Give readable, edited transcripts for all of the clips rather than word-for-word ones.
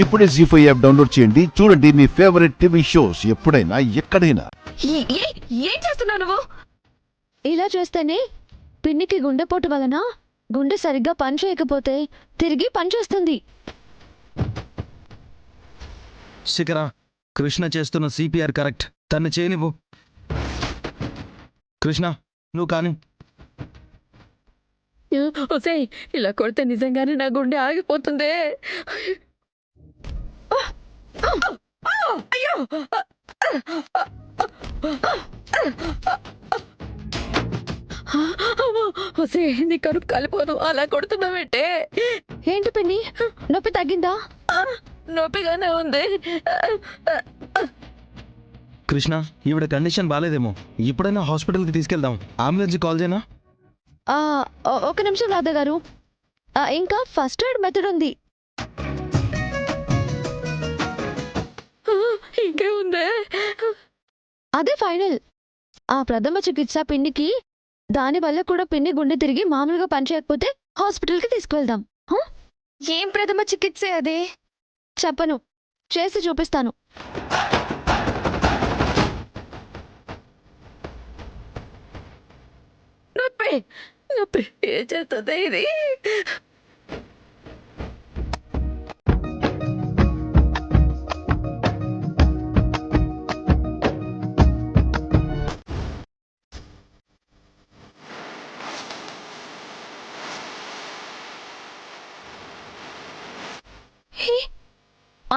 ఇప్పుడే జీ5 app download చేయండి. చూడండి మీ ఫేవరెట్ టీవీ షోస్ ఎప్పుడైనా ఎక్కడైనా. ఏం చేస్తున్నావు నువ్వు? ఇలా చేస్తేనే పిన్నికి గుండెపోటు వలన గుండె సరిగ్గా పనిచేయకపోతే తిరిగి పనిచేస్తుంది. శిఖరా, కృష్ణ చేస్తున్న సిపిఆర్ కరెక్ట్. తన్ని చేయనివ్వు. కృష్ణ, నువ్వు కానీ. ఒసేయ్, ఇలా కొడితే నిజంగానే నా గుండె ఆగిపోతుందే. అయ్యో! ఒసేయ్, నీ కడుపు కాలిపోదు, అలా కొడుతున్నావేంటే? ఏంటి పిన్ని, నొప్పి తగ్గిందా? నొప్పిగానే ఉంది. కృష్ణ, ఈవిడ కండిషన్ బాగాలేదేమో. ఇప్పుడైనా హాస్పిటల్కి తీసుకెళ్దాం. అంబులెన్స్ కాల్ చేయనా? ఒక నిమిషం రాధా గారు, ఇంకా ఫస్ట్ ఎయిడ్ మెథడ్ ఉంది. ఇంకేముందే? అదే ఫైనల్. ఆ ప్రథమ చికిత్స పిన్నికి. దానివల్ల కూడా పిన్ని గుండె తిరిగి మామూలుగా పనిచేయకపోతే హాస్పిటల్కి తీసుకువెళ్దాం. ఏం ప్రథమ చికిత్స అదే? చెప్పను, చేసి చూపిస్తాను. నొప్పి నొప్పి ఏం చేస్తుంది ఇది?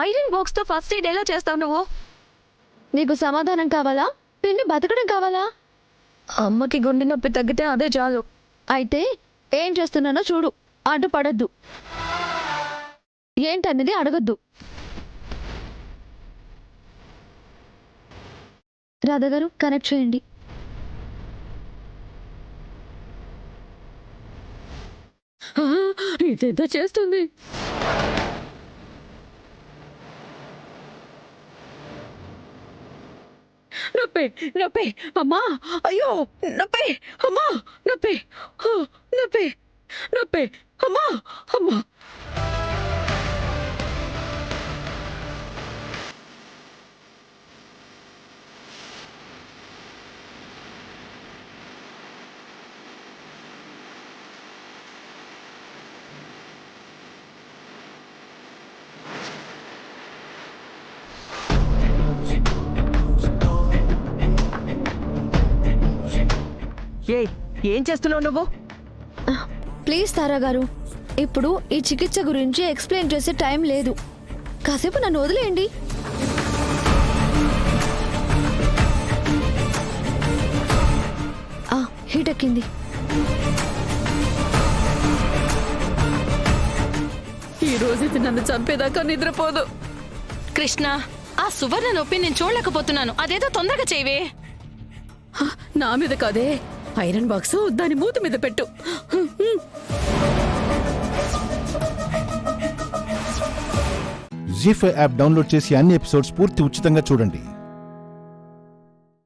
ఐరన్ బాక్స్ తో ఫస్ట్ ఎయిడ్ ఎలా చేస్తావు నువ్వు? నీకు సమాధానం కావాలా, పిన్ని బతకడం కావాలా? అమ్మకి గుండె నొప్పి తగ్గితే అదే చాలు. అయితే ఏం చేస్తున్నానో చూడు, అడ్డుపడద్దు. ఏంటన్నది అడగద్దు. రాధా గారు, కనెక్ట్ చేయండి. ఇదేదో చేస్తుంది. నొప్పి నొప్పి, అమ్మా, అయ్యో, నొప్పి, అమ్మా, నొప్పి, నొప్పి, నొప్పి, అమ్మా, అమ్మా. ఏం చేస్తున్నావు నువ్వు? ప్లీజ్ తారా గారు, ఇప్పుడు ఈ చికిత్స గురించి ఎక్స్ప్లెయిన్ చేసే టైం లేదు. కాసేపు నన్ను వదిలేయండి. హీట్ ఎక్కింది. ఈ రోజు ఇది నన్ను చంపేదాకా నిద్రపోదు. కృష్ణ, ఆ సువర్ణ నొప్పి నేను చూడలేకపోతున్నాను. అదేదో తొందరగా చేయవే. నా మీద కాదే, ఐరన్ బాక్స్ దాని మూత మీద పెట్టు. జీ5 యాప్ డౌన్లోడ్ చేసి అన్ని ఎపిసోడ్స్ పూర్తి ఉచితంగా చూడండి.